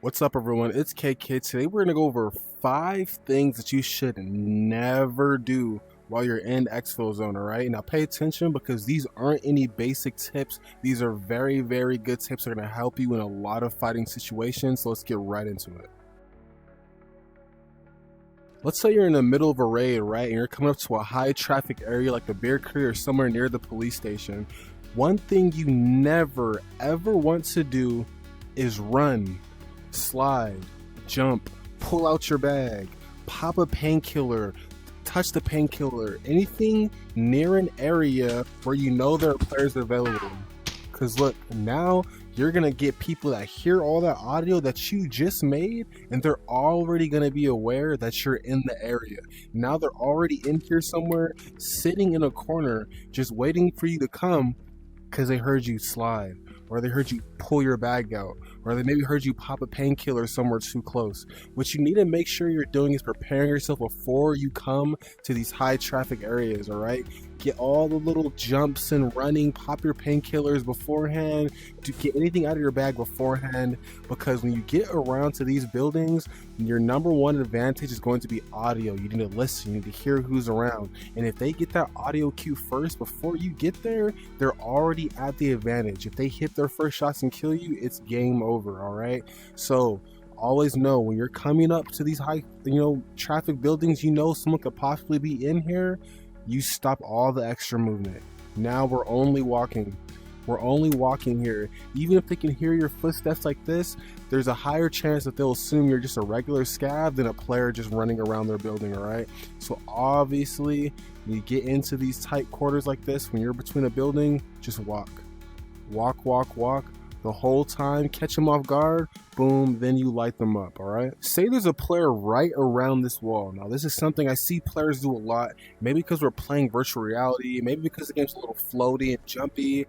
What's up, everyone? It's KK. Today we're gonna go over 5 things that you should never do while you're in Exfil zone. All right, now pay attention because these aren't any basic tips. These are very, very good tips that are gonna help you in a lot of fighting situations. So let's get right into it. Let's say you're in the middle of a raid, right, and you're coming up to a high traffic area like the bakery or somewhere near the police station. One thing you never ever want to do is run, slide, jump, pull out your bag, pop a painkiller, touch the painkiller, anything near an area where you know there are players available. Because look, now you're gonna get people that hear all that audio that you just made, and they're already gonna be aware that you're in the area. Now they're already in here somewhere, sitting in a corner, just waiting for you to come because they heard you slide, or they heard you pull your bag out, or they maybe heard you pop a painkiller somewhere too close. What you need to make sure you're doing is preparing yourself before you come to these high traffic areas, all right? Get all the little jumps and running, pop your painkillers beforehand, to get anything out of your bag beforehand, because when you get around to these buildings, your number one advantage is going to be audio. You need to listen, you need to hear who's around. And if they get that audio cue first before you get there, they're already at the advantage. If they hit their first shots and kill you, it's game over, all right? So always know when you're coming up to these high, traffic buildings, you know someone could possibly be in here, you stop all the extra movement. Now we're only walking. We're only walking here. Even if they can hear your footsteps like this, there's a higher chance that they'll assume you're just a regular scav than a player just running around their building, all right? So obviously, when you get into these tight quarters like this, when you're between a building, just walk. Walk, walk, walk. The whole time, catch them off guard, boom, then you light them up, all right? Say there's a player right around this wall. Now, this is something I see players do a lot, maybe because we're playing virtual reality, maybe because the game's a little floaty and jumpy.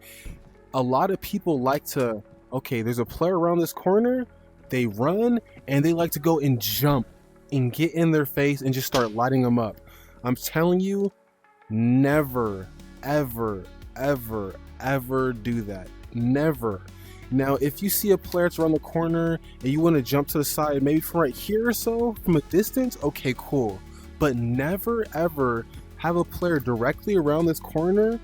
A lot of people like to, okay, there's a player around this corner, they run, and they like to go and jump and get in their face and just start lighting them up. I'm telling you, never, ever, ever, ever do that. Never. Now, if you see a player that's around the corner and you want to jump to the side, maybe from right here or so, from a distance, okay, cool. But never, ever have a player directly around this corner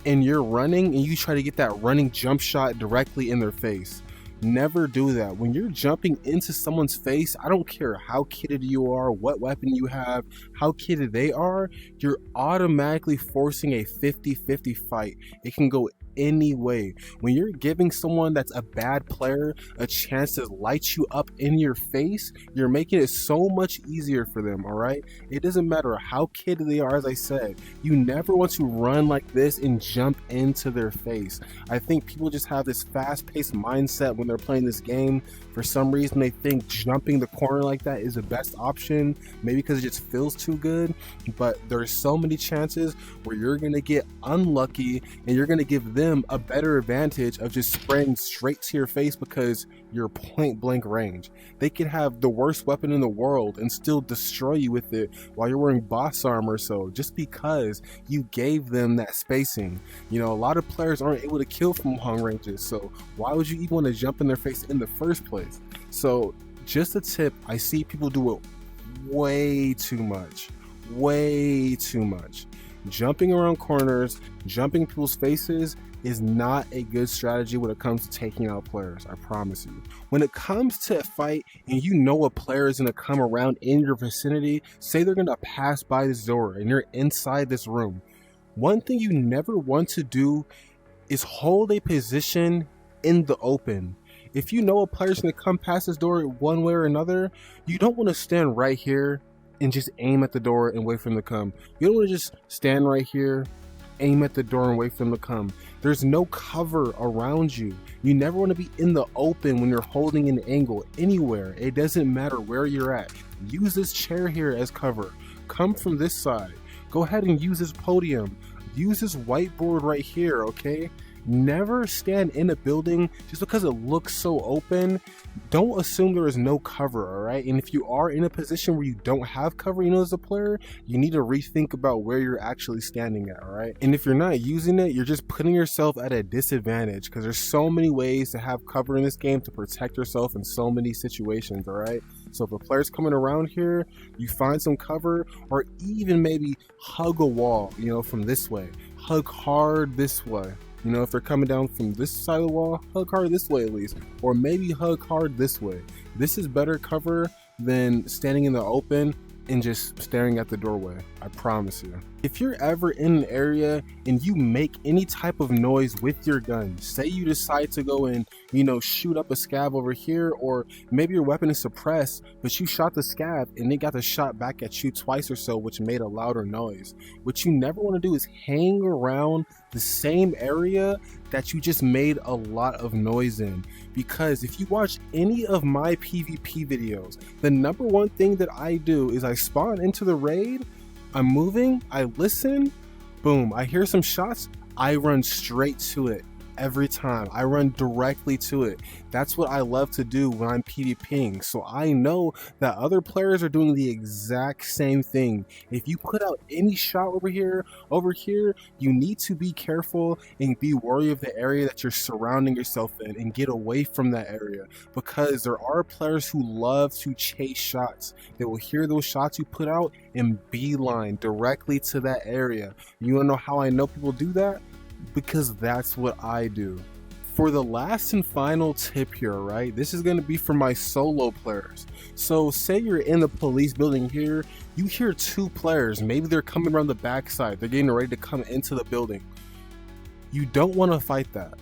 and you're running and you try to get that running jump shot directly in their face. Never do that. When you're jumping into someone's face, I don't care how kitted you are, what weapon you have, how kitted they are, you're automatically forcing a 50-50 fight. It can go any way. When you're giving someone that's a bad player a chance to light you up in your face, you're making it so much easier for them, all right? It doesn't matter how kitted they are, as I said. You never want to run like this and jump into their face. I think people just have this fast-paced mindset when they're playing this game. For some reason, they think jumping the corner like that is the best option, maybe because it just feels too good, but there's so many chances where you're going to get unlucky and you're going to give them a better advantage of just spraying straight to your face because you're point blank range. They could have the worst weapon in the world and still destroy you with it while you're wearing boss armor, so just because you gave them that spacing. A lot of players aren't able to kill from long ranges, so why would you even want to jump in their face in the first place? So just a tip, I see people do it way too much. Jumping around corners, jumping people's faces is not a good strategy when it comes to taking out players, I promise you. When it comes to a fight and you know a player is going to come around in your vicinity, say they're going to pass by this door and you're inside this room, one thing you never want to do is hold a position in the open. If you know a player's going to come past this door one way or another, you don't want to stand right here and just aim at the door and wait for them to come. You don't want to just stand right here, aim at the door and wait for them to come. There's no cover around you. You never want to be in the open when you're holding an angle anywhere. It doesn't matter where you're at. Use this chair here as cover. Come from this side. Go ahead and use this podium. Use this whiteboard right here, okay? Never stand in a building just because it looks so open. Don't assume there is no cover, all right? And if you are in a position where you don't have cover, as a player, you need to rethink about where you're actually standing at, all right? And if you're not using it, you're just putting yourself at a disadvantage, because there's so many ways to have cover in this game to protect yourself in so many situations, all right? So if a player's coming around here, you find some cover, or even maybe hug a wall, from this way. Hug hard this way. If they're coming down from this side of the wall, hug hard this way at least, or maybe hug hard this way. This is better cover than standing in the open and just staring at the doorway, I promise you. If you're ever in an area and you make any type of noise with your gun, say you decide to go and, shoot up a scab over here, or maybe your weapon is suppressed, but you shot the scab and it got the shot back at you twice or so, which made a louder noise. What you never want to do is hang around the same area that you just made a lot of noise in. Because if you watch any of my PvP videos, the number one thing that I do is I spawn into the raid, I'm moving, I listen, boom, I hear some shots, I run straight to it. Every time I run directly to it. That's what I love to do when I'm PvPing. So I know that other players are doing the exact same thing. If you put out any shot over here, you need to be careful and be wary of the area that you're surrounding yourself in and get away from that area, because there are players who love to chase shots. They will hear those shots you put out and beeline directly to that area. You wanna know how I know people do that? Because that's what I do. For the last and final tip here, right, this is going to be for my solo players. So say you're in the police building here, you hear two players, maybe they're coming around the backside, they're getting ready to come into the building. You don't want to fight that.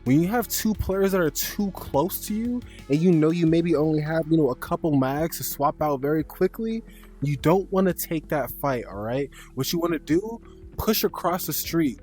When you have two players that are too close to you, and you maybe only have a couple mags to swap out very quickly, you don't want to take that fight, all right? What you want to do, push across the street.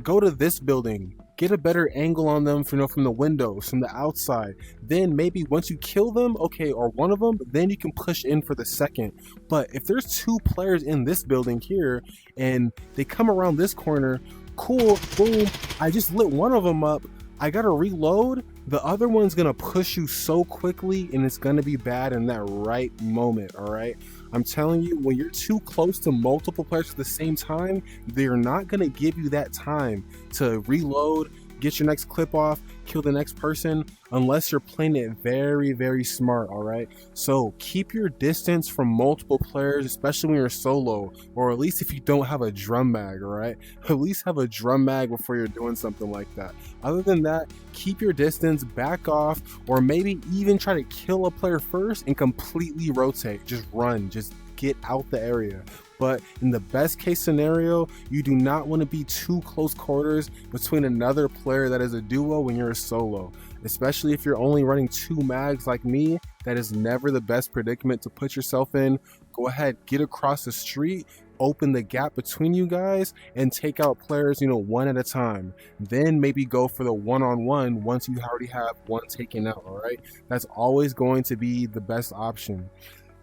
Go to this building, get a better angle on them from the windows, from the outside. Then maybe once you kill them, okay, or one of them, then you can push in for the second. But if there's two players in this building here and they come around this corner, cool, boom, I just lit one of them up, I gotta reload, the other one's gonna push you so quickly and it's gonna be bad in that right moment, all right? I'm telling you, when you're too close to multiple players at the same time, they're not gonna give you that time to reload, get your next clip off, kill the next person, unless you're playing it very, very smart, all right? So keep your distance from multiple players, especially when you're solo, or at least if you don't have a drum mag, all right? At least have a drum mag before you're doing something like that. Other than that, keep your distance, back off, or maybe even try to kill a player first and completely rotate. Just run, just get out the area. But in the best case scenario, you do not want to be too close quarters between another player that is a duo when you're a solo. Especially if you're only running two mags like me, that is never the best predicament to put yourself in. Go ahead, get across the street, open the gap between you guys, and take out players, one at a time. Then maybe go for the one-on-one once you already have one taken out, all right? That's always going to be the best option.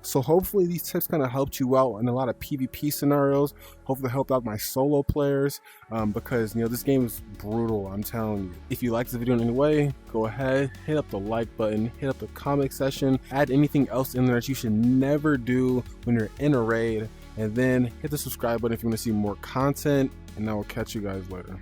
So hopefully these tips kind of helped you out in a lot of PvP scenarios. Hopefully helped out my solo players, because this game is brutal, I'm telling you. If you liked the video in any way, go ahead, hit up the like button, hit up the comment section, add anything else in there that you should never do when you're in a raid, and then hit the subscribe button if you want to see more content, and I will catch you guys later.